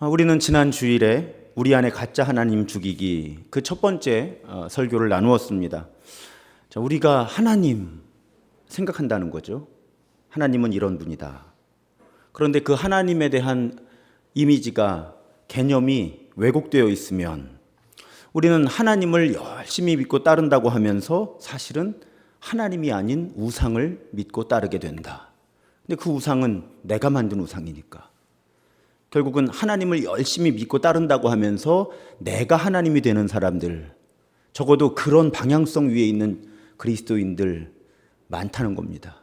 우리는 지난 주일에 우리 안에 가짜 하나님 죽이기 그 첫 번째 설교를 나누었습니다. 우리가 하나님 생각한다는 거죠. 하나님은 이런 분이다. 그런데 그 하나님에 대한 이미지가 개념이 왜곡되어 있으면 우리는 하나님을 열심히 믿고 따른다고 하면서 사실은 하나님이 아닌 우상을 믿고 따르게 된다. 근데 그 우상은 내가 만든 우상이니까. 결국은 하나님을 열심히 믿고 따른다고 하면서 내가 하나님이 되는 사람들, 적어도 그런 방향성 위에 있는 그리스도인들 많다는 겁니다.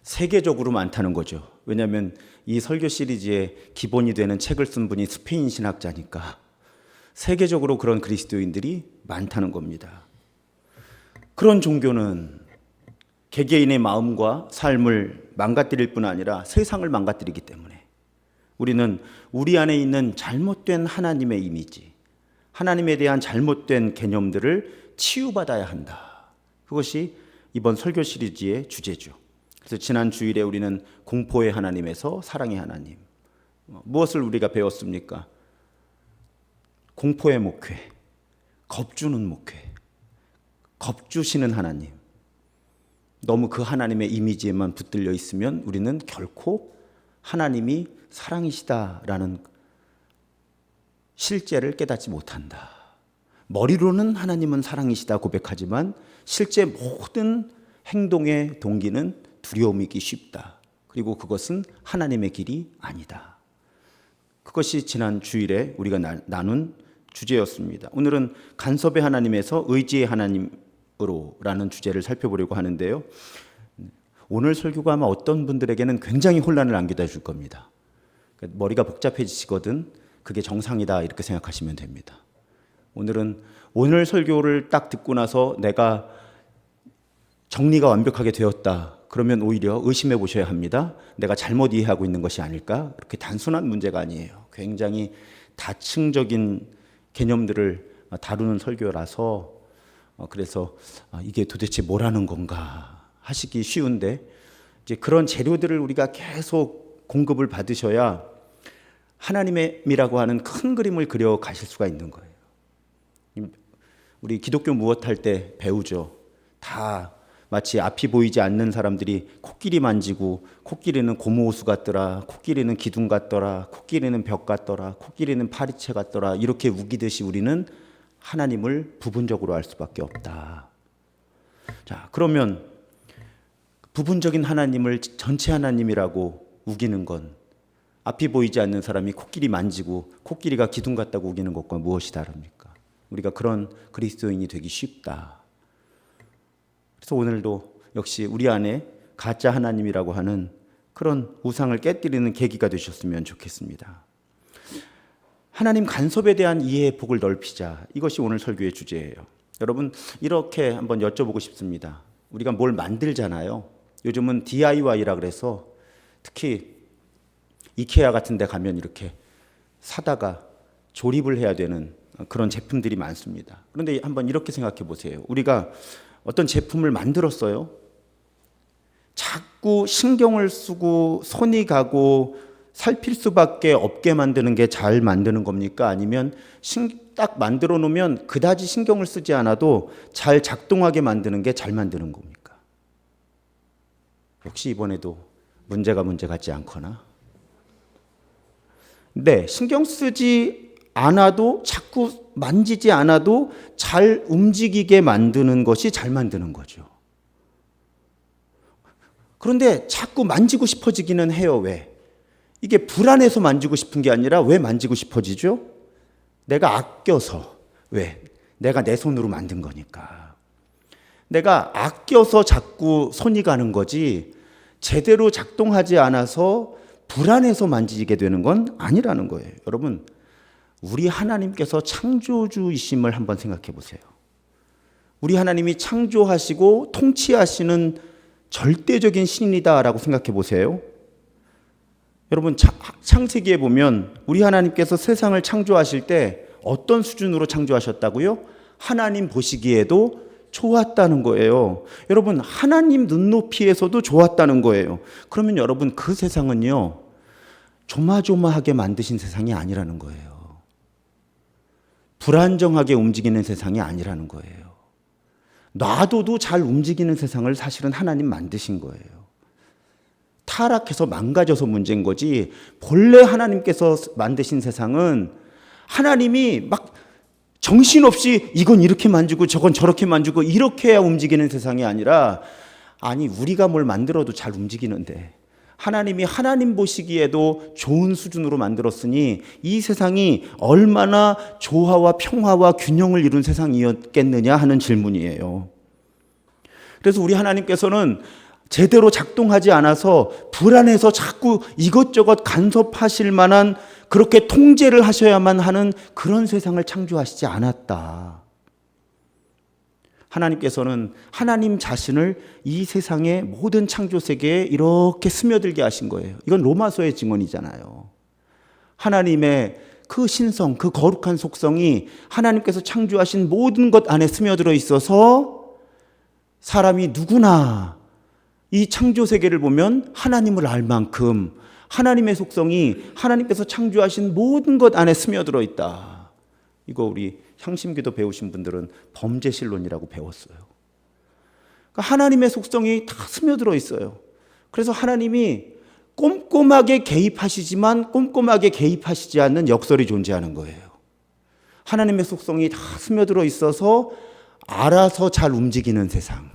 세계적으로 많다는 거죠. 왜냐하면 이 설교 시리즈의 기본이 되는 책을 쓴 분이 스페인 신학자니까 세계적으로 그런 그리스도인들이 많다는 겁니다. 그런 종교는 개개인의 마음과 삶을 망가뜨릴 뿐 아니라 세상을 망가뜨리기 때문에 우리는 우리 안에 있는 잘못된 하나님의 이미지, 하나님에 대한 잘못된 개념들을 치유받아야 한다. 그것이 이번 설교 시리즈의 주제죠. 그래서 지난 주일에 우리는 공포의 하나님에서 사랑의 하나님, 무엇을 우리가 배웠습니까? 공포의 목회, 겁주는 목회, 겁주시는 하나님. 너무 그 하나님의 이미지에만 붙들려 있으면 우리는 결코 하나님이 사랑이시다라는 실제를 깨닫지 못한다. 머리로는 하나님은 사랑이시다 고백하지만 실제 모든 행동의 동기는 두려움이기 쉽다. 그리고 그것은 하나님의 길이 아니다. 그것이 지난 주일에 우리가 나눈 주제였습니다. 오늘은 간섭의 하나님에서 의지의 하나님으로라는 주제를 살펴보려고 하는데요. 오늘 설교가 아마 어떤 분들에게는 굉장히 혼란을 안겨다 줄 겁니다. 머리가 복잡해지시거든 그게 정상이다 이렇게 생각하시면 됩니다. 오늘은 오늘 설교를 딱 듣고 나서 내가 정리가 완벽하게 되었다. 그러면 오히려 의심해 보셔야 합니다. 내가 잘못 이해하고 있는 것이 아닐까? 그렇게 단순한 문제가 아니에요. 굉장히 다층적인 개념들을 다루는 설교라서 그래서 이게 도대체 뭐라는 건가 하시기 쉬운데 이제 그런 재료들을 우리가 계속 공급을 받으셔야 하나님이라고 하는 큰 그림을 그려 가실 수가 있는 거예요. 우리 기독교 무엇할 때 배우죠. 다 마치 앞이 보이지 않는 사람들이 코끼리 만지고 코끼리는 고무호수 같더라, 코끼리는 기둥 같더라, 코끼리는 벽 같더라, 코끼리는 파리채 같더라 이렇게 우기듯이 우리는 하나님을 부분적으로 알 수밖에 없다. 자, 그러면 부분적인 하나님을 전체 하나님이라고 우기는 건 앞이 보이지 않는 사람이 코끼리 만지고 코끼리가 기둥 같다고 우기는 것과 무엇이 다릅니까? 우리가 그런 그리스도인이 되기 쉽다. 그래서 오늘도 역시 우리 안에 가짜 하나님이라고 하는 그런 우상을 깨뜨리는 계기가 되셨으면 좋겠습니다. 하나님 간섭에 대한 이해의 폭을 넓히자. 이것이 오늘 설교의 주제예요. 여러분 이렇게 한번 여쭤보고 싶습니다. 우리가 뭘 만들잖아요. 요즘은 DIY라 그래서 특히 이케아 같은 데 가면 이렇게 사다가 조립을 해야 되는 그런 제품들이 많습니다. 그런데 한번 이렇게 생각해 보세요. 우리가 어떤 제품을 만들었어요. 자꾸 신경을 쓰고 손이 가고 살필 수밖에 없게 만드는 게 잘 만드는 겁니까? 아니면 딱 만들어 놓으면 그다지 신경을 쓰지 않아도 잘 작동하게 만드는 게 잘 만드는 겁니까? 역시 이번에도 문제가 문제 같지 않거나. 네, 신경 쓰지 않아도 자꾸 만지지 않아도 잘 움직이게 만드는 것이 잘 만드는 거죠. 그런데 자꾸 만지고 싶어지기는 해요. 왜? 이게 불안해서 만지고 싶은 게 아니라 왜 만지고 싶어지죠? 내가 아껴서. 왜? 내가 내 손으로 만든 거니까. 내가 아껴서 자꾸 손이 가는 거지 제대로 작동하지 않아서 불안해서 만지게 되는 건 아니라는 거예요. 여러분, 우리 하나님께서 창조주이심을 한번 생각해 보세요. 우리 하나님이 창조하시고 통치하시는 절대적인 신이다라고 생각해 보세요. 여러분 창세기에 보면 우리 하나님께서 세상을 창조하실 때 어떤 수준으로 창조하셨다고요? 하나님 보시기에도 좋았다는 거예요. 여러분 하나님 눈높이에서도 좋았다는 거예요. 그러면 여러분 그 세상은요 조마조마하게 만드신 세상이 아니라는 거예요. 불안정하게 움직이는 세상이 아니라는 거예요. 놔둬도 잘 움직이는 세상을 사실은 하나님 만드신 거예요. 타락해서 망가져서 문제인 거지, 본래 하나님께서 만드신 세상은 하나님이 막 정신없이 이건 이렇게 만지고 저건 저렇게 만지고 이렇게 해야 움직이는 세상이 아니라, 아니 우리가 뭘 만들어도 잘 움직이는데 하나님이 하나님 보시기에도 좋은 수준으로 만들었으니 이 세상이 얼마나 조화와 평화와 균형을 이룬 세상이었겠느냐 하는 질문이에요. 그래서 우리 하나님께서는 제대로 작동하지 않아서 불안해서 자꾸 이것저것 간섭하실 만한, 그렇게 통제를 하셔야만 하는 그런 세상을 창조하시지 않았다. 하나님께서는 하나님 자신을 이 세상의 모든 창조 세계에 이렇게 스며들게 하신 거예요. 이건 로마서의 증언이잖아요. 하나님의 그 신성, 그 거룩한 속성이 하나님께서 창조하신 모든 것 안에 스며들어 있어서 사람이 누구나 이 창조 세계를 보면 하나님을 알 만큼 하나님의 속성이 하나님께서 창조하신 모든 것 안에 스며들어 있다. 이거 우리 향심기도 배우신 분들은 범죄실론이라고 배웠어요. 그러니까 하나님의 속성이 다 스며들어 있어요. 그래서 하나님이 꼼꼼하게 개입하시지만 꼼꼼하게 개입하시지 않는 역설이 존재하는 거예요. 하나님의 속성이 다 스며들어 있어서 알아서 잘 움직이는 세상.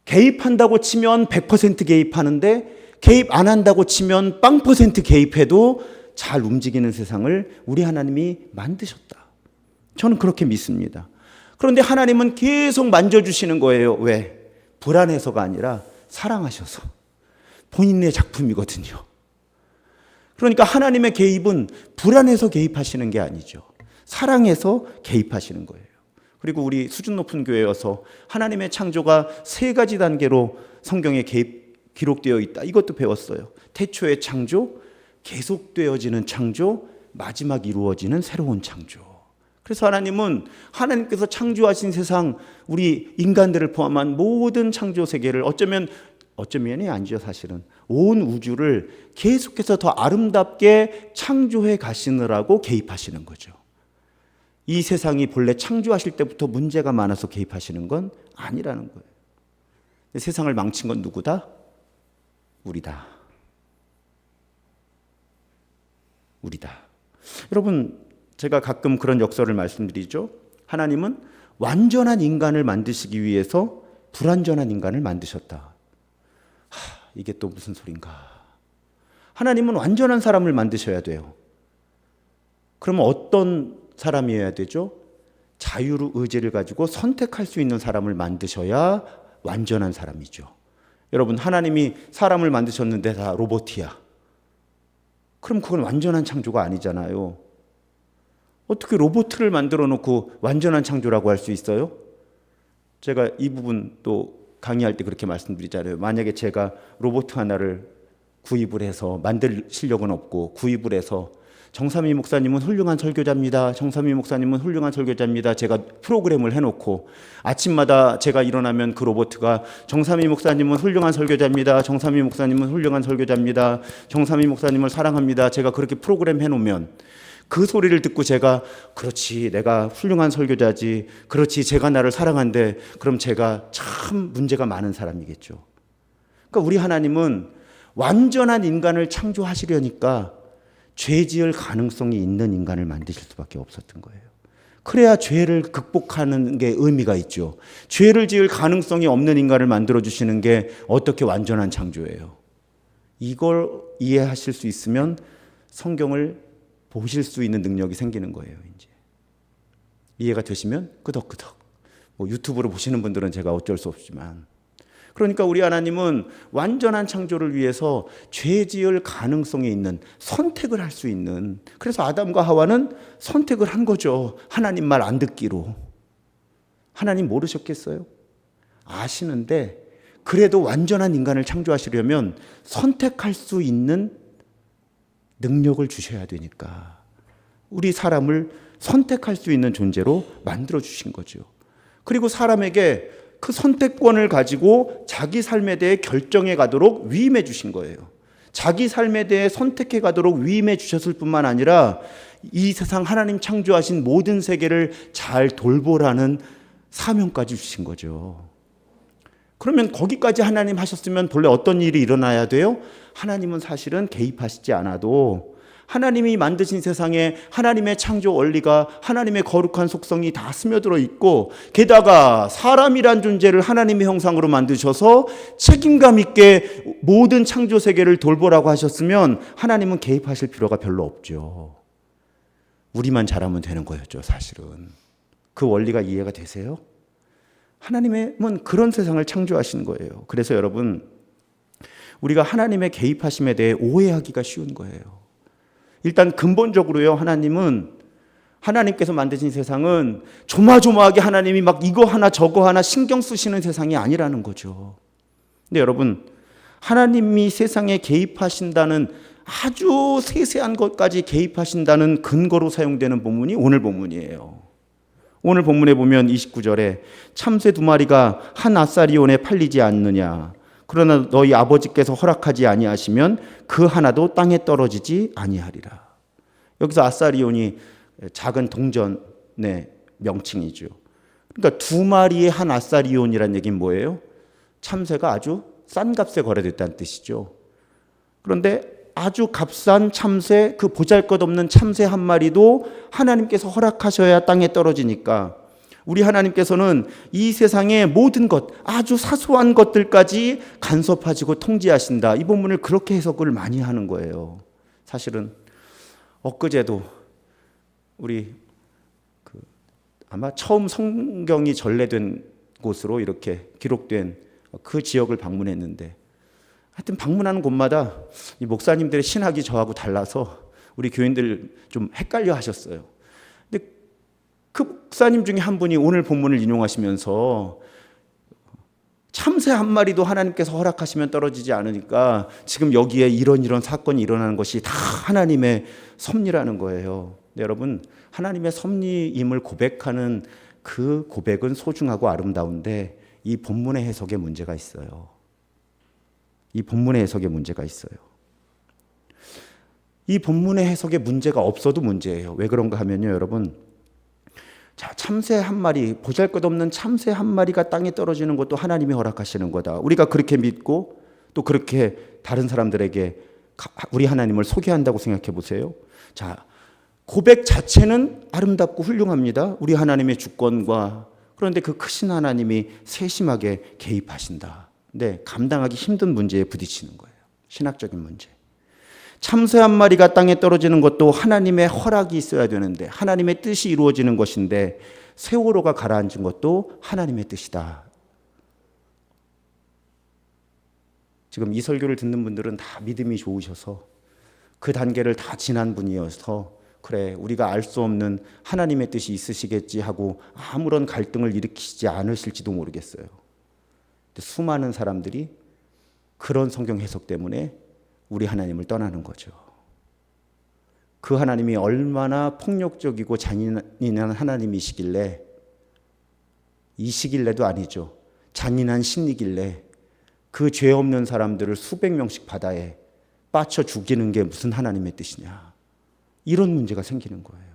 개입한다고 치면 100% 개입하는데 개입 안 한다고 치면 0% 개입해도 잘 움직이는 세상을 우리 하나님이 만드셨다. 저는 그렇게 믿습니다. 그런데 하나님은 계속 만져주시는 거예요. 왜? 불안해서가 아니라 사랑하셔서. 본인의 작품이거든요. 그러니까 하나님의 개입은 불안해서 개입하시는 게 아니죠. 사랑해서 개입하시는 거예요. 그리고 우리 수준 높은 교회여서 하나님의 창조가 3가지 단계로 성경에 기록되어 있다. 이것도 배웠어요. 태초의 창조, 계속되어지는 창조, 마지막 이루어지는 새로운 창조. 그래서 하나님은 하나님께서 창조하신 세상, 우리 인간들을 포함한 모든 창조 세계를 어쩌면이 아니죠, 사실은. 온 우주를 계속해서 더 아름답게 창조해 가시느라고 개입하시는 거죠. 이 세상이 본래 창조하실 때부터 문제가 많아서 개입하시는 건 아니라는 거예요. 세상을 망친 건 누구다? 우리다. 우리다. 여러분, 제가 가끔 그런 역설을 말씀드리죠. 하나님은 완전한 인간을 만드시기 위해서 불완전한 인간을 만드셨다. 이게 또 무슨 소린가? 하나님은 완전한 사람을 만드셔야 돼요. 그러면 어떤 사람이어야 되죠? 자유의지를 가지고 선택할 수 있는 사람을 만드셔야 완전한 사람이죠. 여러분, 하나님이 사람을 만드셨는데 다 로봇이야. 그럼 그건 완전한 창조가 아니잖아요. 어떻게 로봇을 만들어 놓고 완전한 창조라고 할 수 있어요? 제가 이 부분 또 강의할 때 그렇게 말씀드리잖아요. 만약에 제가 로봇 하나를 구입을 해서, 만들 실력은 없고 구입을 해서 정삼위 목사님은 훌륭한 설교자입니다. 정삼위 목사님은 훌륭한 설교자입니다. 제가 프로그램을 해놓고 아침마다 제가 일어나면 그 로봇가 정삼위 목사님은 훌륭한 설교자입니다. 정삼위 목사님은 훌륭한 설교자입니다. 정삼위 목사님을 사랑합니다. 제가 그렇게 프로그램 해놓으면 그 소리를 듣고 제가 그렇지, 내가 훌륭한 설교자지, 그렇지, 제가 나를 사랑한대, 그럼 제가 참 문제가 많은 사람이겠죠. 그러니까 우리 하나님은 완전한 인간을 창조하시려니까 죄 지을 가능성이 있는 인간을 만드실 수밖에 없었던 거예요. 그래야 죄를 극복하는 게 의미가 있죠. 죄를 지을 가능성이 없는 인간을 만들어주시는 게 어떻게 완전한 창조예요. 이걸 이해하실 수 있으면 성경을 보실 수 있는 능력이 생기는 거예요. 이제 이해가 되시면 끄덕끄덕. 유튜브로 보시는 분들은 제가 어쩔 수 없지만, 그러니까 우리 하나님은 완전한 창조를 위해서 죄 지을 가능성이 있는, 선택을 할 수 있는, 그래서 아담과 하와는 선택을 한 거죠. 하나님 말 안 듣기로. 하나님 모르셨겠어요? 아시는데 그래도 완전한 인간을 창조하시려면 선택할 수 있는 능력을 주셔야 되니까 우리 사람을 선택할 수 있는 존재로 만들어 주신 거죠. 그리고 사람에게 그 선택권을 가지고 자기 삶에 대해 결정해 가도록 위임해 주신 거예요. 자기 삶에 대해 선택해 가도록 위임해 주셨을 뿐만 아니라 이 세상 하나님 창조하신 모든 세계를 잘 돌보라는 사명까지 주신 거죠. 그러면 거기까지 하나님 하셨으면 본래 어떤 일이 일어나야 돼요? 하나님은 사실은 개입하시지 않아도 하나님이 만드신 세상에 하나님의 창조 원리가, 하나님의 거룩한 속성이 다 스며들어 있고, 게다가 사람이란 존재를 하나님의 형상으로 만드셔서 책임감 있게 모든 창조 세계를 돌보라고 하셨으면 하나님은 개입하실 필요가 별로 없죠. 우리만 잘하면 되는 거였죠, 사실은. 그 원리가 이해가 되세요? 하나님은 그런 세상을 창조하신 거예요. 그래서 여러분, 우리가 하나님의 개입하심에 대해 오해하기가 쉬운 거예요. 일단 근본적으로요, 하나님께서 만드신 세상은 조마조마하게 하나님이 막 이거 하나 저거 하나 신경 쓰시는 세상이 아니라는 거죠. 근데 여러분, 하나님이 세상에 개입하신다는, 아주 세세한 것까지 개입하신다는 근거로 사용되는 본문이 오늘 본문이에요. 오늘 본문에 보면 29절에 참새 2마리가 한 아사리온에 팔리지 않느냐. 그러나 너희 아버지께서 허락하지 아니하시면 그 하나도 땅에 떨어지지 아니하리라. 여기서 아사리온이 작은 동전의 명칭이죠. 그러니까 2마리의 한 아사리온이란 얘기는 뭐예요? 참새가 아주 싼 값에 거래됐다는 뜻이죠. 그런데 아주 값싼 참새, 그 보잘것없는 참새 한 마리도 하나님께서 허락하셔야 땅에 떨어지니까 우리 하나님께서는 이 세상의 모든 것, 아주 사소한 것들까지 간섭하시고 통제하신다. 이 본문을 그렇게 해석을 많이 하는 거예요. 사실은 엊그제도 우리 아마 처음 성경이 전래된 곳으로 이렇게 기록된 그 지역을 방문했는데, 하여튼 방문하는 곳마다 이 목사님들의 신학이 저하고 달라서 우리 교인들 좀 헷갈려 하셨어요. 근데 그 목사님 중에 한 분이 오늘 본문을 인용하시면서 참새 한 마리도 하나님께서 허락하시면 떨어지지 않으니까 지금 여기에 이런 사건이 일어나는 것이 다 하나님의 섭리라는 거예요. 근데 여러분, 하나님의 섭리임을 고백하는 그 고백은 소중하고 아름다운데 이 본문의 해석에 문제가 있어요. 이 본문의 해석에 문제가 있어요. 이 본문의 해석에 문제가 없어도 문제예요. 왜 그런가 하면요, 여러분. 자, 참새 한 마리, 보잘것없는 참새 한 마리가 땅에 떨어지는 것도 하나님이 허락하시는 거다. 우리가 그렇게 믿고 또 그렇게 다른 사람들에게 우리 하나님을 소개한다고 생각해 보세요. 자, 고백 자체는 아름답고 훌륭합니다. 우리 하나님의 주권과. 그런데 그 크신 하나님이 세심하게 개입하신다. 근데 감당하기 힘든 문제에 부딪히는 거예요. 신학적인 문제. 참새 한 마리가 땅에 떨어지는 것도 하나님의 허락이 있어야 되는데, 하나님의 뜻이 이루어지는 것인데, 세월호가 가라앉은 것도 하나님의 뜻이다. 지금 이 설교를 듣는 분들은 다 믿음이 좋으셔서 그 단계를 다 지난 분이어서 그래, 우리가 알 수 없는 하나님의 뜻이 있으시겠지 하고 아무런 갈등을 일으키지 않으실지도 모르겠어요. 수많은 사람들이 그런 성경 해석 때문에 우리 하나님을 떠나는 거죠. 그 하나님이 얼마나 폭력적이고 잔인한 하나님이시길래, 이시길래도 아니죠. 잔인한 신이길래 그 죄 없는 사람들을 수백 명씩 바다에 빠쳐 죽이는 게 무슨 하나님의 뜻이냐. 이런 문제가 생기는 거예요.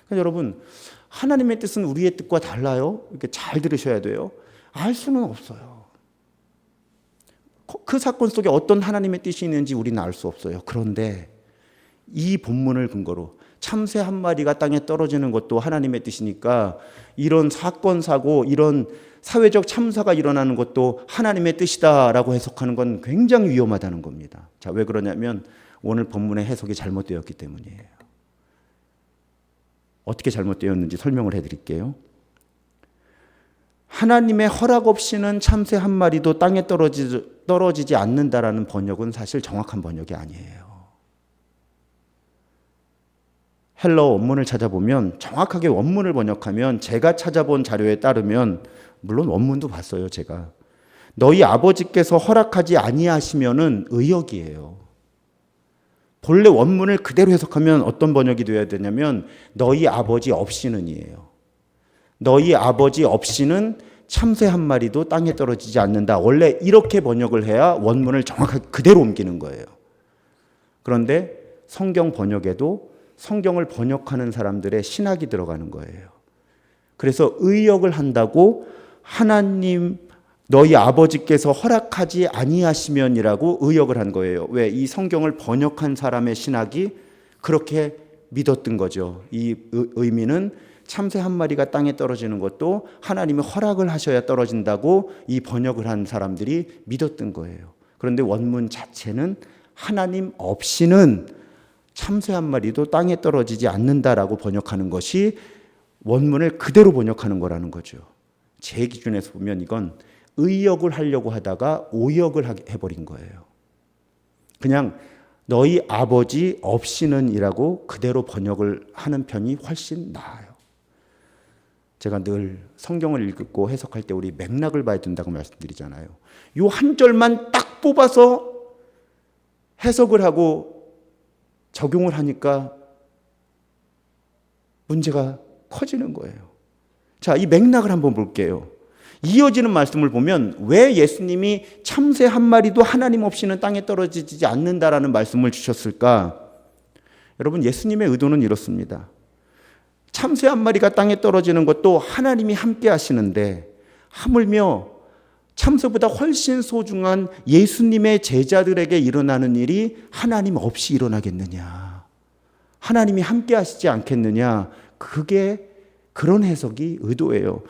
그러니까 여러분, 하나님의 뜻은 우리의 뜻과 달라요. 이렇게 잘 들으셔야 돼요. 알 수는 없어요. 그 사건 속에 어떤 하나님의 뜻이 있는지 우리는 알 수 없어요. 그런데 이 본문을 근거로 참새 한 마리가 땅에 떨어지는 것도 하나님의 뜻이니까 이런 사건, 사고, 이런 사회적 참사가 일어나는 것도 하나님의 뜻이다라고 해석하는 건 굉장히 위험하다는 겁니다. 자, 왜 그러냐면 오늘 본문의 해석이 잘못되었기 때문이에요. 어떻게 잘못되었는지 설명을 해드릴게요. 하나님의 허락 없이는 참새 한 마리도 땅에 떨어지지 않는다라는 번역은 사실 정확한 번역이 아니에요. 헬러 원문을 찾아보면, 정확하게 원문을 번역하면, 제가 찾아본 자료에 따르면, 물론 원문도 봤어요, 제가. 너희 아버지께서 허락하지 아니하시면은 의역이에요. 본래 원문을 그대로 해석하면 어떤 번역이 되어야 되냐면 너희 아버지 없이는이에요. 너희 아버지 없이는 참새 한 마리도 땅에 떨어지지 않는다. 원래 이렇게 번역을 해야 원문을 정확하게 그대로 옮기는 거예요. 그런데 성경 번역에도 성경을 번역하는 사람들의 신학이 들어가는 거예요. 그래서 의역을 한다고 하나님 너희 아버지께서 허락하지 아니하시면이라고 의역을 한 거예요. 왜? 이 성경을 번역한 사람의 신학이 그렇게 믿었던 거죠. 이 의미는 참새 한 마리가 땅에 떨어지는 것도 하나님이 허락을 하셔야 떨어진다고 이 번역을 한 사람들이 믿었던 거예요. 그런데 원문 자체는 하나님 없이는 참새 한 마리도 땅에 떨어지지 않는다라고 번역하는 것이 원문을 그대로 번역하는 거라는 거죠. 제 기준에서 보면 이건 의역을 하려고 하다가 오역을 해버린 거예요. 그냥 너희 아버지 없이는 이라고 그대로 번역을 하는 편이 훨씬 나아요. 제가 늘 성경을 읽고 해석할 때 우리 맥락을 봐야 된다고 말씀드리잖아요. 요 한 절만 딱 뽑아서 해석을 하고 적용을 하니까 문제가 커지는 거예요. 자, 이 맥락을 한번 볼게요. 이어지는 말씀을 보면 왜 예수님이 참새 한 마리도 하나님 없이는 땅에 떨어지지 않는다라는 말씀을 주셨을까? 여러분, 예수님의 의도는 이렇습니다. 참새 한 마리가 땅에 떨어지는 것도 하나님이 함께 하시는데 하물며 참새보다 훨씬 소중한 예수님의 제자들에게 일어나는 일이 하나님 없이 일어나겠느냐? 하나님이 함께 하시지 않겠느냐? 그게 그런 해석이 의도예요.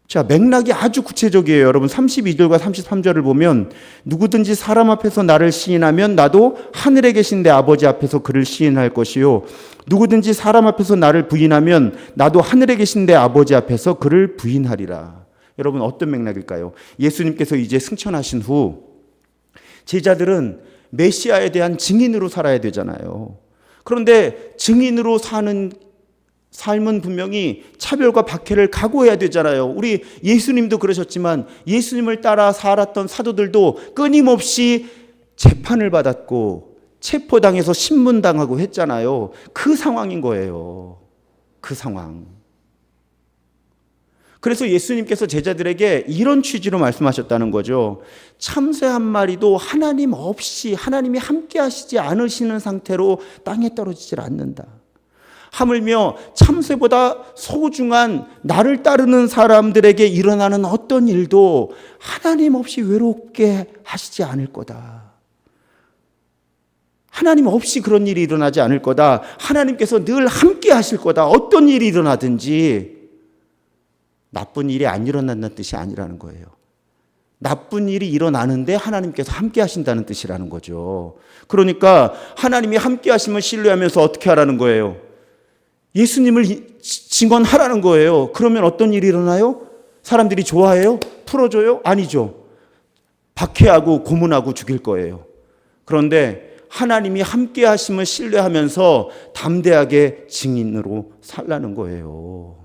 자, 맥락이 아주 구체적이에요. 여러분 32절과 33절을 보면 누구든지 사람 앞에서 나를 시인하면 나도 하늘에 계신 내 아버지 앞에서 그를 시인할 것이요 누구든지 사람 앞에서 나를 부인하면 나도 하늘에 계신 내 아버지 앞에서 그를 부인하리라. 여러분 어떤 맥락일까요? 예수님께서 이제 승천하신 후 제자들은 메시아에 대한 증인으로 살아야 되잖아요. 그런데 증인으로 사는 삶은 분명히 차별과 박해를 각오해야 되잖아요. 우리 예수님도 그러셨지만 예수님을 따라 살았던 사도들도 끊임없이 재판을 받았고 체포당해서 신문당하고 했잖아요. 그 상황인 거예요. 그 상황. 그래서 예수님께서 제자들에게 이런 취지로 말씀하셨다는 거죠. 참새 한 마리도 하나님 없이 하나님이 함께 하시지 않으시는 상태로 땅에 떨어지질 않는다. 하물며 참새보다 소중한 나를 따르는 사람들에게 일어나는 어떤 일도 하나님 없이 외롭게 하시지 않을 거다. 하나님 없이 그런 일이 일어나지 않을 거다. 하나님께서 늘 함께 하실 거다. 어떤 일이 일어나든지 나쁜 일이 안 일어난다는 뜻이 아니라는 거예요. 나쁜 일이 일어나는데 하나님께서 함께 하신다는 뜻이라는 거죠. 그러니까 하나님이 함께 하심을 신뢰하면서 어떻게 하라는 거예요? 예수님을 증언하라는 거예요. 그러면 어떤 일이 일어나요? 사람들이 좋아해요? 풀어줘요? 아니죠. 박해하고 고문하고 죽일 거예요. 그런데 하나님이 함께 하심을 신뢰하면서 담대하게 증인으로 살라는 거예요.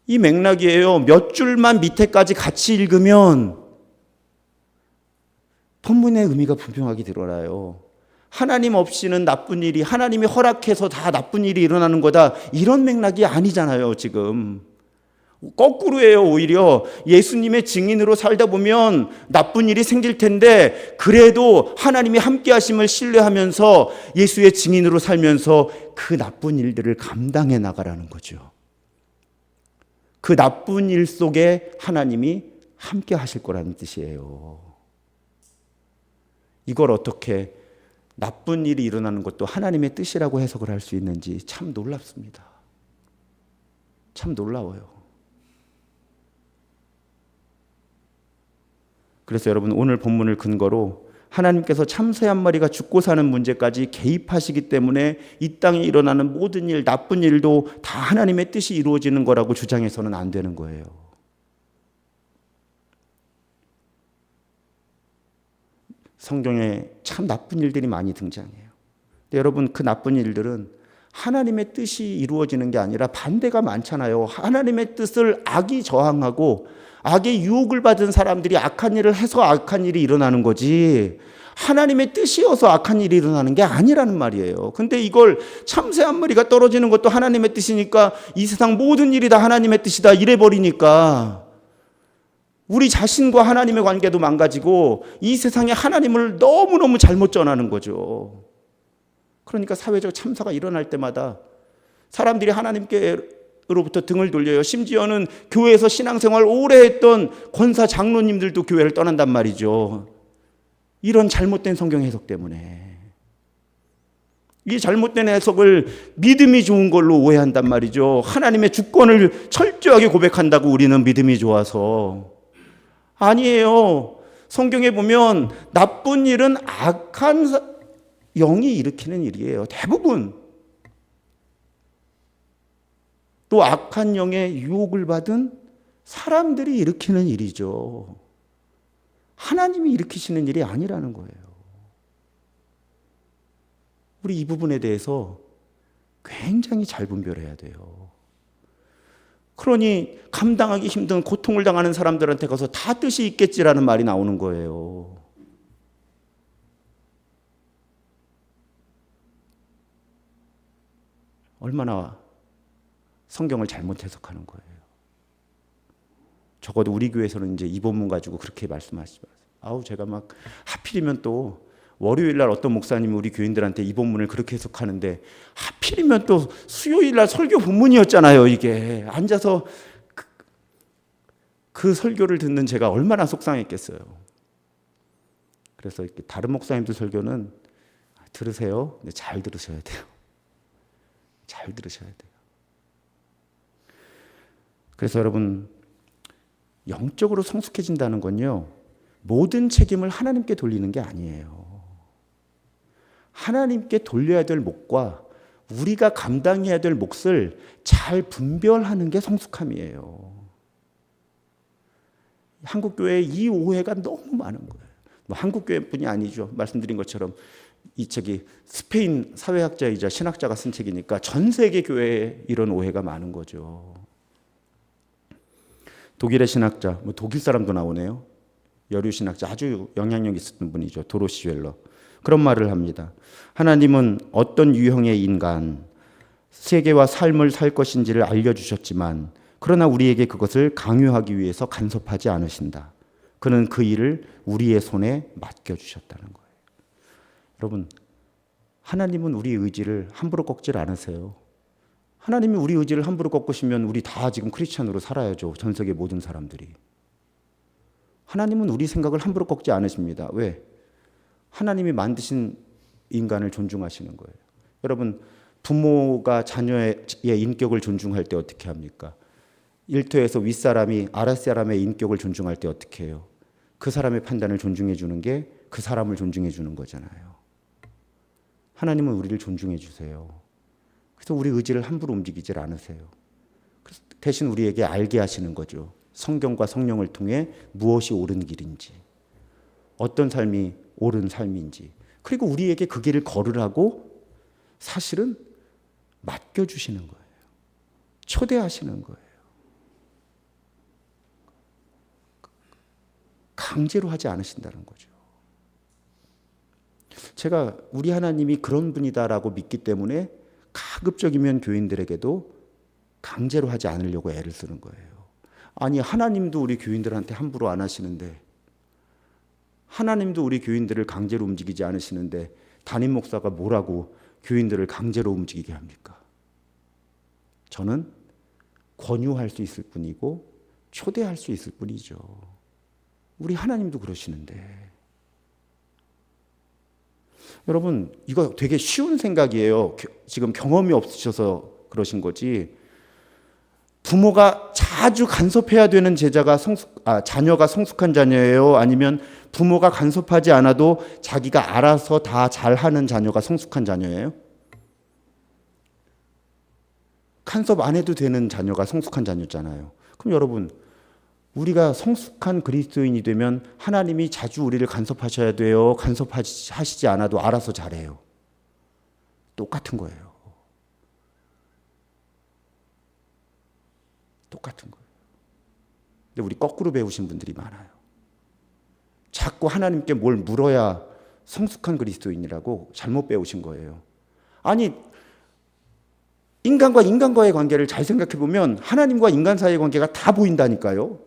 이 맥락이에요. 몇 줄만 밑에까지 같이 읽으면 본문의 의미가 분명하게 드러나요. 하나님 없이는 나쁜 일이 하나님이 허락해서 다 나쁜 일이 일어나는 거다. 이런 맥락이 아니잖아요, 지금. 거꾸로예요, 오히려. 예수님의 증인으로 살다 보면 나쁜 일이 생길 텐데 그래도 하나님이 함께 하심을 신뢰하면서 예수의 증인으로 살면서 그 나쁜 일들을 감당해 나가라는 거죠. 그 나쁜 일 속에 하나님이 함께 하실 거라는 뜻이에요. 이걸 어떻게 나쁜 일이 일어나는 것도 하나님의 뜻이라고 해석을 할 수 있는지 참 놀랍습니다. 참 놀라워요. 그래서 여러분 오늘 본문을 근거로 하나님께서 참새 한 마리가 죽고 사는 문제까지 개입하시기 때문에 이 땅에 일어나는 모든 일, 나쁜 일도 다 하나님의 뜻이 이루어지는 거라고 주장해서는 안 되는 거예요. 성경에 참 나쁜 일들이 많이 등장해요. 근데 여러분 그 나쁜 일들은 하나님의 뜻이 이루어지는 게 아니라 반대가 많잖아요. 하나님의 뜻을 악이 저항하고 악의 유혹을 받은 사람들이 악한 일을 해서 악한 일이 일어나는 거지 하나님의 뜻이어서 악한 일이 일어나는 게 아니라는 말이에요. 근데 이걸 참새 한 마리가 떨어지는 것도 하나님의 뜻이니까 이 세상 모든 일이 다 하나님의 뜻이다 이래버리니까 우리 자신과 하나님의 관계도 망가지고 이 세상에 하나님을 너무너무 잘못 전하는 거죠. 그러니까 사회적 참사가 일어날 때마다 사람들이 하나님께로부터 등을 돌려요. 심지어는 교회에서 신앙생활 오래 했던 권사 장로님들도 교회를 떠난단 말이죠. 이런 잘못된 성경 해석 때문에. 이 잘못된 해석을 믿음이 좋은 걸로 오해한단 말이죠. 하나님의 주권을 철저하게 고백한다고 우리는 믿음이 좋아서. 아니에요. 성경에 보면 나쁜 일은 악한 영이 일으키는 일이에요. 대부분. 또 악한 영의 유혹을 받은 사람들이 일으키는 일이죠. 하나님이 일으키시는 일이 아니라는 거예요. 우리 이 부분에 대해서 굉장히 잘 분별해야 돼요. 그러니 감당하기 힘든 고통을 당하는 사람들한테 가서 다 뜻이 있겠지라는 말이 나오는 거예요. 얼마나 성경을 잘못 해석하는 거예요. 적어도 우리 교회에서는 이제 이 본문 가지고 그렇게 말씀하시지 마세요. 아우, 제가 막 하필이면 또 월요일 날 어떤 목사님이 우리 교인들한테 이 본문을 그렇게 해석하는데 하필이면 또 수요일 날 설교 본문이었잖아요. 이게 앉아서 그 설교를 듣는 제가 얼마나 속상했겠어요. 그래서 이렇게 다른 목사님들 설교는 들으세요. 근데 잘 들으셔야 돼요. 잘 들으셔야 돼요. 그래서 여러분, 영적으로 성숙해진다는 건요, 모든 책임을 하나님께 돌리는 게 아니에요. 하나님께 돌려야 될 몫과 우리가 감당해야 될 몫을 잘 분별하는 게 성숙함이에요. 한국교회에 이 오해가 너무 많은 거예요. 뭐 한국교회뿐이 아니죠. 말씀드린 것처럼 이 책이 스페인 사회학자이자 신학자가 쓴 책이니까 전 세계 교회에 이런 오해가 많은 거죠. 독일의 신학자, 뭐 독일 사람도 나오네요. 여류 신학자, 아주 영향력 있었던 분이죠. 도로시 웰러. 그런 말을 합니다. 하나님은 어떤 유형의 인간, 세계와 삶을 살 것인지를 알려주셨지만 그러나 우리에게 그것을 강요하기 위해서 간섭하지 않으신다. 그는 그 일을 우리의 손에 맡겨주셨다는 거예요. 여러분, 하나님은 우리 의지를 함부로 꺾질 않으세요. 하나님이 우리 의지를 함부로 꺾으시면 우리 다 지금 크리스찬으로 살아야죠. 전 세계 모든 사람들이. 하나님은 우리 생각을 함부로 꺾지 않으십니다. 왜? 하나님이 만드신 인간을 존중하시는 거예요. 여러분, 부모가 자녀의 인격을 존중할 때 어떻게 합니까? 일터에서 윗사람이 아랫사람의 인격을 존중할 때 어떻게 해요? 그 사람의 판단을 존중해 주는 게 그 사람을 존중해 주는 거잖아요. 하나님은 우리를 존중해 주세요. 그래서 우리 의지를 함부로 움직이질 않으세요. 그래서 대신 우리에게 알게 하시는 거죠. 성경과 성령을 통해 무엇이 옳은 길인지, 어떤 삶이 옳은 삶인지, 그리고 우리에게 그 길을 걸으라고 사실은 맡겨주시는 거예요. 초대하시는 거예요. 강제로 하지 않으신다는 거죠. 제가 우리 하나님이 그런 분이다라고 믿기 때문에 가급적이면 교인들에게도 강제로 하지 않으려고 애를 쓰는 거예요. 아니, 하나님도 우리 교인들한테 함부로 안 하시는데, 하나님도 우리 교인들을 강제로 움직이지 않으시는데 담임 목사가 뭐라고 교인들을 강제로 움직이게 합니까? 저는 권유할 수 있을 뿐이고 초대할 수 있을 뿐이죠. 우리 하나님도 그러시는데. 여러분, 이거 되게 쉬운 생각이에요. 지금 경험이 없으셔서 그러신 거지. 부모가 자주 간섭해야 되는 자녀가 성숙한 자녀예요? 아니면 부모가 간섭하지 않아도 자기가 알아서 다 잘하는 자녀가 성숙한 자녀예요? 간섭 안 해도 되는 자녀가 성숙한 자녀잖아요. 그럼 여러분, 우리가 성숙한 그리스도인이 되면 하나님이 자주 우리를 간섭하셔야 돼요? 간섭하시지 않아도 알아서 잘해요? 똑같은 거예요. 똑같은 거예요. 근데 우리 거꾸로 배우신 분들이 많아요. 자꾸 하나님께 뭘 물어야 성숙한 그리스도인이라고 잘못 배우신 거예요. 아니, 인간과 인간과의 관계를 잘 생각해 보면 하나님과 인간 사이의 관계가 다 보인다니까요.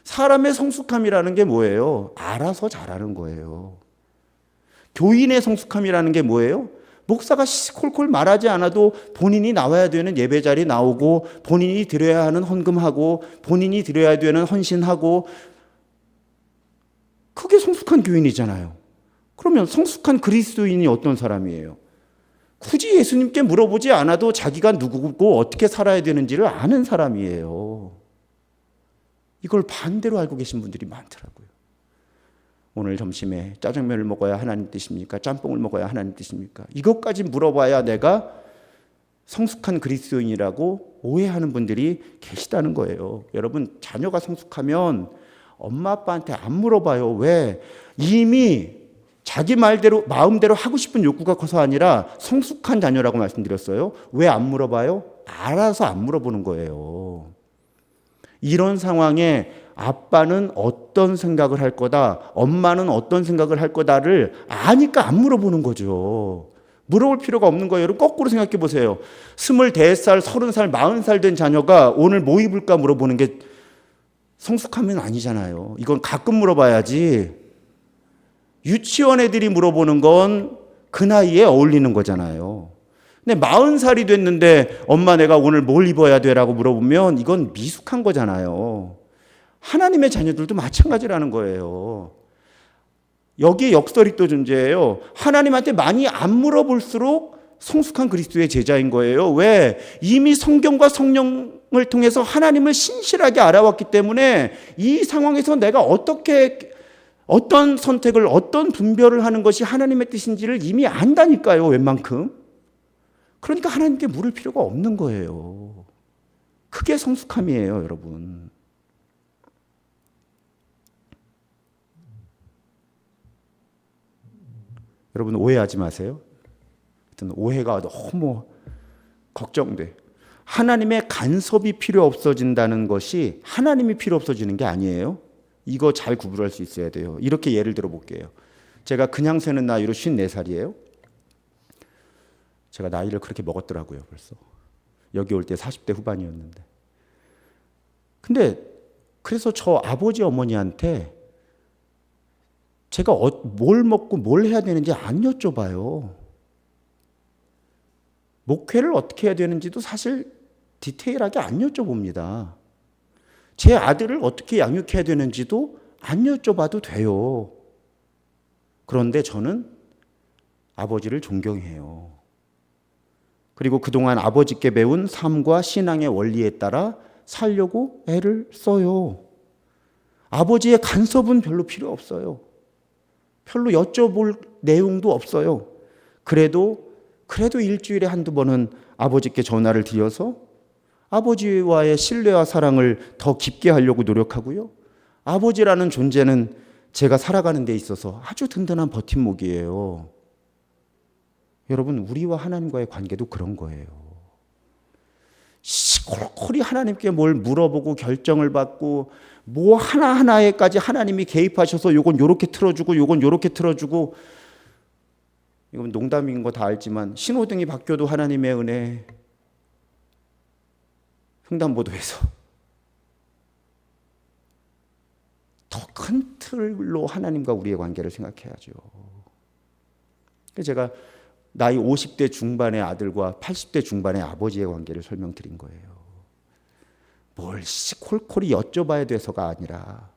사람의 성숙함이라는 게 뭐예요? 알아서 잘하는 거예요. 교인의 성숙함이라는 게 뭐예요? 목사가 콜콜 말하지 않아도 본인이 나와야 되는 예배 자리 나오고, 본인이 드려야 하는 헌금하고, 본인이 드려야 되는 헌신하고, 그게 성숙한 교인이잖아요. 그러면 성숙한 그리스도인이 어떤 사람이에요? 굳이 예수님께 물어보지 않아도 자기가 누구고 어떻게 살아야 되는지를 아는 사람이에요. 이걸 반대로 알고 계신 분들이 많더라고요. 오늘 점심에 짜장면을 먹어야 하나님 뜻입니까? 짬뽕을 먹어야 하나님 뜻입니까? 이것까지 물어봐야 내가 성숙한 그리스도인이라고 오해하는 분들이 계시다는 거예요. 여러분, 자녀가 성숙하면 엄마 아빠한테 안 물어봐요. 왜? 이미 자기 말대로 마음대로 하고 싶은 욕구가 커서 아니라 성숙한 자녀라고 말씀드렸어요. 왜 안 물어봐요? 알아서 안 물어보는 거예요. 이런 상황에 아빠는 어떤 생각을 할 거다, 엄마는 어떤 생각을 할 거다를 아니까 안 물어보는 거죠. 물어볼 필요가 없는 거예요. 여러분, 거꾸로 생각해 보세요. 25살, 30살, 40살 된 자녀가 오늘 뭐 입을까 물어보는 게 성숙하면 아니잖아요. 이건 가끔 물어봐야지. 유치원 애들이 물어보는 건 그 나이에 어울리는 거잖아요. 근데 40살이 됐는데 엄마 내가 오늘 뭘 입어야 돼라고 물어보면 이건 미숙한 거잖아요. 하나님의 자녀들도 마찬가지라는 거예요. 여기에 역설이 또 존재해요. 하나님한테 많이 안 물어볼수록 성숙한 그리스도의 제자인 거예요. 왜? 이미 성경과 성령을 통해서 하나님을 신실하게 알아왔기 때문에 이 상황에서 내가 어떤 선택을, 어떤 분별을 하는 것이 하나님의 뜻인지를 이미 안다니까요. 웬만큼. 그러니까 하나님께 물을 필요가 없는 거예요. 그게 성숙함이에요, 여러분. 여러분, 오해하지 마세요. 하여튼 오해가 너무 걱정돼. 하나님의 간섭이 필요 없어진다는 것이 하나님이 필요 없어지는 게 아니에요. 이거 잘 구분할 수 있어야 돼요. 이렇게 예를 들어 볼게요. 제가 그냥 세는 나이로 54살이에요. 제가 나이를 그렇게 먹었더라고요, 벌써. 여기 올 때 40대 후반이었는데. 근데 그래서 저 아버지 어머니한테 제가 뭘 먹고 뭘 해야 되는지 안 여쭤봐요. 목회를 어떻게 해야 되는지도 사실 디테일하게 안 여쭤봅니다. 제 아들을 어떻게 양육해야 되는지도 안 여쭤봐도 돼요. 그런데 저는 아버지를 존경해요. 그리고 그동안 아버지께 배운 삶과 신앙의 원리에 따라 살려고 애를 써요. 아버지의 간섭은 별로 필요 없어요. 별로 여쭤볼 내용도 없어요. 그래도 일주일에 한두 번은 아버지께 전화를 드려서 아버지와의 신뢰와 사랑을 더 깊게 하려고 노력하고요. 아버지라는 존재는 제가 살아가는 데 있어서 아주 든든한 버팀목이에요. 여러분, 우리와 하나님과의 관계도 그런 거예요. 시콜콜이 하나님께 뭘 물어보고 결정을 받고 뭐 하나하나에까지 하나님이 개입하셔서 요건 요렇게 틀어주고 요건 요렇게 틀어주고, 이건 농담인 거 다 알지만 신호등이 바뀌어도 하나님의 은혜, 횡단보도에서 더 큰 틀로 하나님과 우리의 관계를 생각해야죠. 제가 나이 50대 중반의 아들과 80대 중반의 아버지의 관계를 설명드린 거예요. 뭘 콜콜이 여쭤봐야 돼서가 아니라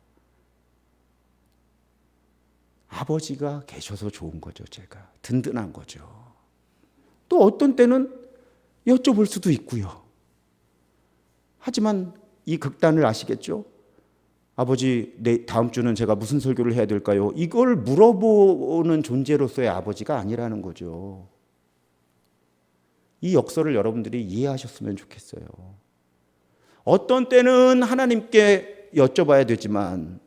아버지가 계셔서 좋은 거죠. 제가 든든한 거죠. 또 어떤 때는 여쭤볼 수도 있고요. 하지만 이 극단을 아시겠죠? 아버지, 다음 주는 제가 무슨 설교를 해야 될까요? 이걸 물어보는 존재로서의 아버지가 아니라는 거죠. 이 역설을 여러분들이 이해하셨으면 좋겠어요. 어떤 때는 하나님께 여쭤봐야 되지만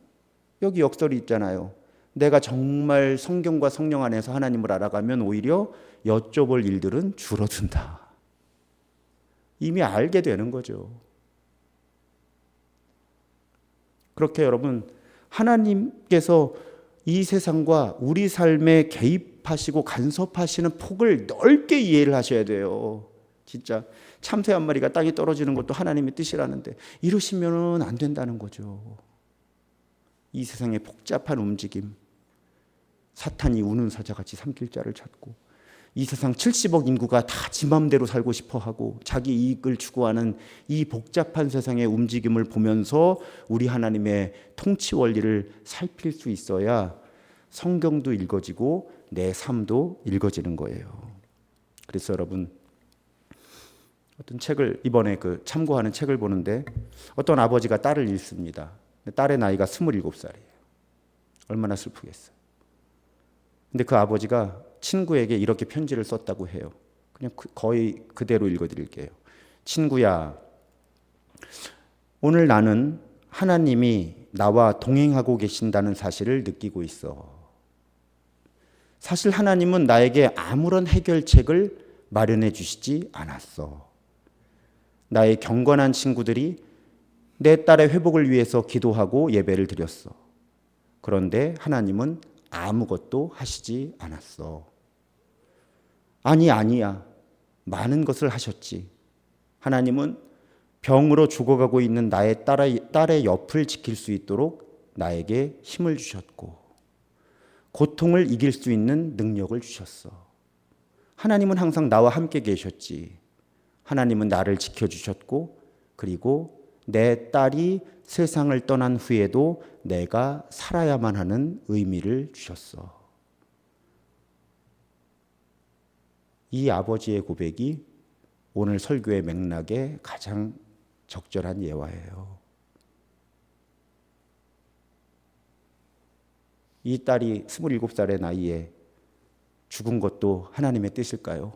여기 역설이 있잖아요. 내가 정말 성경과 성령 안에서 하나님을 알아가면 오히려 여쭤볼 일들은 줄어든다. 이미 알게 되는 거죠. 그렇게 여러분, 하나님께서 이 세상과 우리 삶에 개입하시고 간섭하시는 폭을 넓게 이해를 하셔야 돼요. 진짜 참새 한 마리가 땅에 떨어지는 것도 하나님의 뜻이라는데 이러시면 안 된다는 거죠. 이 세상의 복잡한 움직임, 사탄이 우는 사자같이 삼킬 자를 찾고 이 세상 70억 인구가 다 지 맘대로 살고 싶어하고 자기 이익을 추구하는 이 복잡한 세상의 움직임을 보면서 우리 하나님의 통치 원리를 살필 수 있어야 성경도 읽어지고 내 삶도 읽어지는 거예요. 그래서 여러분, 어떤 책을 이번에 참고하는 책을 보는데 어떤 아버지가 딸을 잃습니다. 딸의 나이가 27살이에요. 얼마나 슬프겠어요. 근데 그 아버지가 친구에게 이렇게 편지를 썼다고 해요. 그냥 거의 그대로 읽어드릴게요. 친구야, 오늘 나는 하나님이 나와 동행하고 계신다는 사실을 느끼고 있어. 사실 하나님은 나에게 아무런 해결책을 마련해 주시지 않았어. 나의 경건한 친구들이 내 딸의 회복을 위해서 기도하고 예배를 드렸어. 그런데 하나님은 아무것도 하시지 않았어. 아니야. 많은 것을 하셨지. 하나님은 병으로 죽어가고 있는 나의 딸의 옆을 지킬 수 있도록 나에게 힘을 주셨고 고통을 이길 수 있는 능력을 주셨어. 하나님은 항상 나와 함께 계셨지. 하나님은 나를 지켜주셨고 그리고 내 딸이 세상을 떠난 후에도 내가 살아야만 하는 의미를 주셨어. 이 아버지의 고백이 오늘 설교의 맥락에 가장 적절한 예화예요. 이 딸이 27살의 나이에 죽은 것도 하나님의 뜻일까요?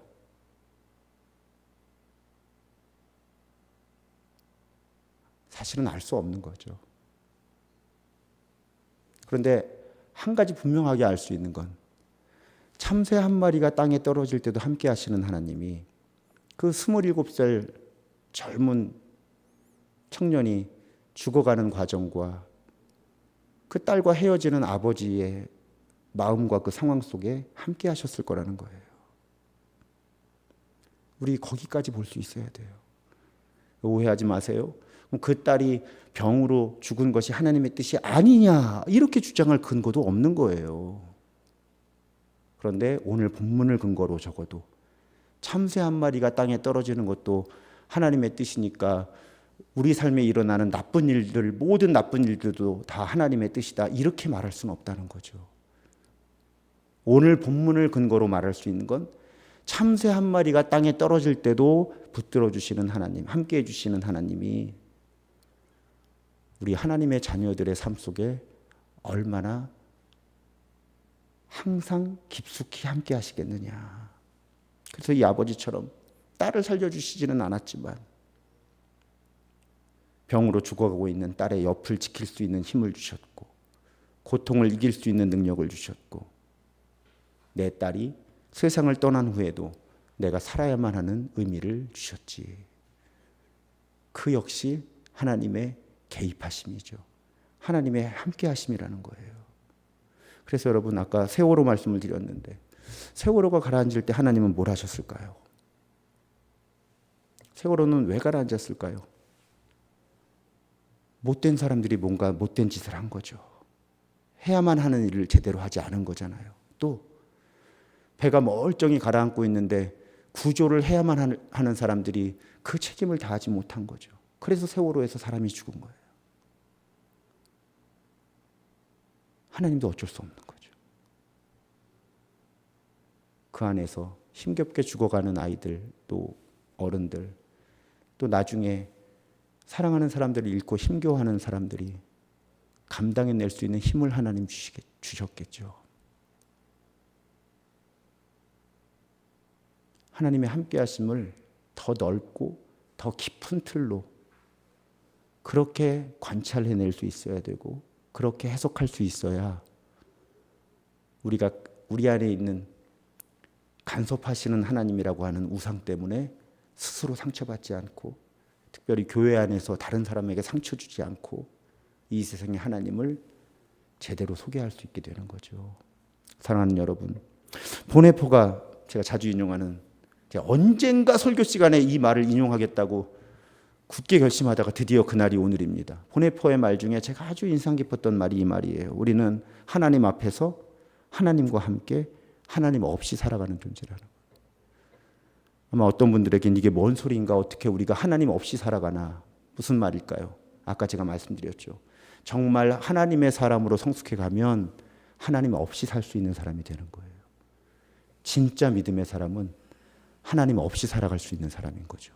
사실은 알 수 없는 거죠. 그런데 한 가지 분명하게 알 수 있는 건 참새 한 마리가 땅에 떨어질 때도 함께 하시는 하나님이 그 27살 젊은 청년이 죽어가는 과정과 그 딸과 헤어지는 아버지의 마음과 그 상황 속에 함께 하셨을 거라는 거예요. 우리 거기까지 볼 수 있어야 돼요. 오해하지 마세요. 그 딸이 병으로 죽은 것이 하나님의 뜻이 아니냐 이렇게 주장할 근거도 없는 거예요. 그런데 오늘 본문을 근거로 적어도 참새 한 마리가 땅에 떨어지는 것도 하나님의 뜻이니까 우리 삶에 일어나는 나쁜 일들, 모든 나쁜 일들도 다 하나님의 뜻이다 이렇게 말할 수는 없다는 거죠. 오늘 본문을 근거로 말할 수 있는 건 참새 한 마리가 땅에 떨어질 때도 붙들어 주시는 하나님, 함께해 주시는 하나님이 우리 하나님의 자녀들의 삶 속에 얼마나 항상 깊숙이 함께 하시겠느냐. 그래서 이 아버지처럼 딸을 살려주시지는 않았지만 병으로 죽어가고 있는 딸의 옆을 지킬 수 있는 힘을 주셨고 고통을 이길 수 있는 능력을 주셨고 내 딸이 세상을 떠난 후에도 내가 살아야만 하는 의미를 주셨지. 그 역시 하나님의 개입하심이죠. 하나님의 함께하심이라는 거예요. 그래서 여러분 아까 세월호 말씀을 드렸는데 세월호가 가라앉을 때 하나님은 뭘 하셨을까요? 세월호는 왜 가라앉았을까요? 못된 사람들이 뭔가 못된 짓을 한 거죠. 해야만 하는 일을 제대로 하지 않은 거잖아요. 또 배가 멀쩡히 가라앉고 있는데 구조를 해야만 하는 사람들이 그 책임을 다하지 못한 거죠. 그래서 세월호에서 사람이 죽은 거예요. 하나님도 어쩔 수 없는 거죠. 그 안에서 힘겹게 죽어가는 아이들, 또 어른들, 또 나중에 사랑하는 사람들을 잃고 힘겨워하는 사람들이 감당해낼 수 있는 힘을 하나님 주셨겠죠. 하나님의 함께하심을 더 넓고 더 깊은 틀로 그렇게 관찰해낼 수 있어야 되고 그렇게 해석할 수 있어야 우리가 우리 안에 있는 간섭하시는 하나님이라고 하는 우상 때문에 스스로 상처받지 않고 특별히 교회 안에서 다른 사람에게 상처 주지 않고 이 세상의 하나님을 제대로 소개할 수 있게 되는 거죠. 사랑하는 여러분, 보네포가 제가 자주 인용하는, 제가 언젠가 설교 시간에 이 말을 인용하겠다고 굳게 결심하다가 드디어 그날이 오늘입니다. 보네포의 말 중에 제가 아주 인상 깊었던 말이 이 말이에요. 우리는 하나님 앞에서 하나님과 함께 하나님 없이 살아가는 존재라는 거예요. 아마 어떤 분들에겐 이게 뭔 소리인가, 어떻게 우리가 하나님 없이 살아가나, 무슨 말일까요? 아까 제가 말씀드렸죠. 정말 하나님의 사람으로 성숙해 가면 하나님 없이 살 수 있는 사람이 되는 거예요. 진짜 믿음의 사람은 하나님 없이 살아갈 수 있는 사람인 거죠.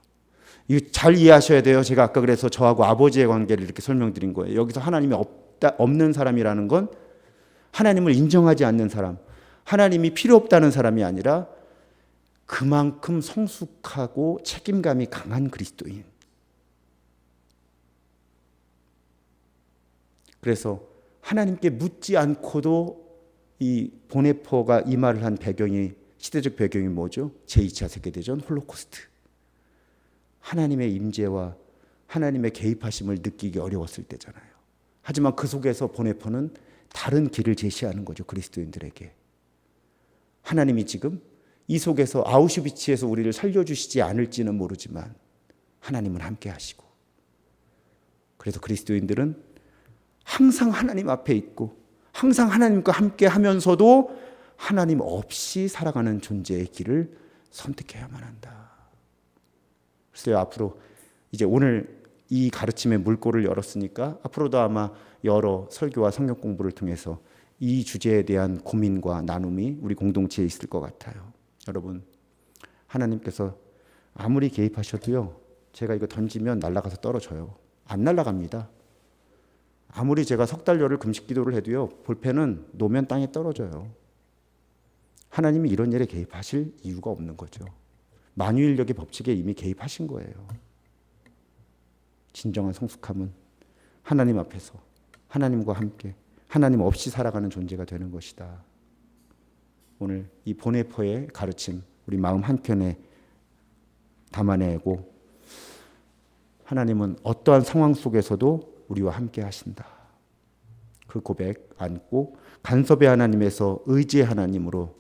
이거 잘 이해하셔야 돼요. 제가 아까 그래서 저하고 아버지의 관계를 이렇게 설명드린 거예요. 여기서 하나님이 없는 사람이라는 건 하나님을 인정하지 않는 사람, 하나님이 필요 없다는 사람이 아니라 그만큼 성숙하고 책임감이 강한 그리스도인. 그래서 하나님께 묻지 않고도 이 보네포가 이 말을 한 배경이, 시대적 배경이 뭐죠? 제2차 세계대전 홀로코스트. 하나님의 임재와 하나님의 개입하심을 느끼기 어려웠을 때잖아요. 하지만 그 속에서 보네포는 다른 길을 제시하는 거죠. 그리스도인들에게. 하나님이 지금 이 속에서 아우슈비츠에서 우리를 살려주시지 않을지는 모르지만 하나님은 함께 하시고, 그래서 그리스도인들은 항상 하나님 앞에 있고 항상 하나님과 함께 하면서도 하나님 없이 살아가는 존재의 길을 선택해야만 한다. 그래서 앞으로 이제 오늘 이 가르침의 물꼬를 열었으니까 앞으로도 아마 여러 설교와 성경 공부를 통해서 이 주제에 대한 고민과 나눔이 우리 공동체에 있을 것 같아요. 여러분, 하나님께서 아무리 개입하셔도요, 제가 이거 던지면 날아가서 떨어져요. 안 날아갑니다. 아무리 제가 석 달열을 금식 기도를 해도요, 볼펜은 놓으면 땅에 떨어져요. 하나님이 이런 일에 개입하실 이유가 없는 거죠. 만유인력의 법칙에 이미 개입하신 거예요. 진정한 성숙함은 하나님 앞에서 하나님과 함께 하나님 없이 살아가는 존재가 되는 것이다. 오늘 이 보네포의 가르침 우리 마음 한켠에 담아내고, 하나님은 어떠한 상황 속에서도 우리와 함께 하신다. 그 고백 안고 간섭의 하나님에서 의지의 하나님으로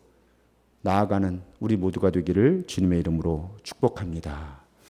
나아가는 우리 모두가 되기를 주님의 이름으로 축복합니다.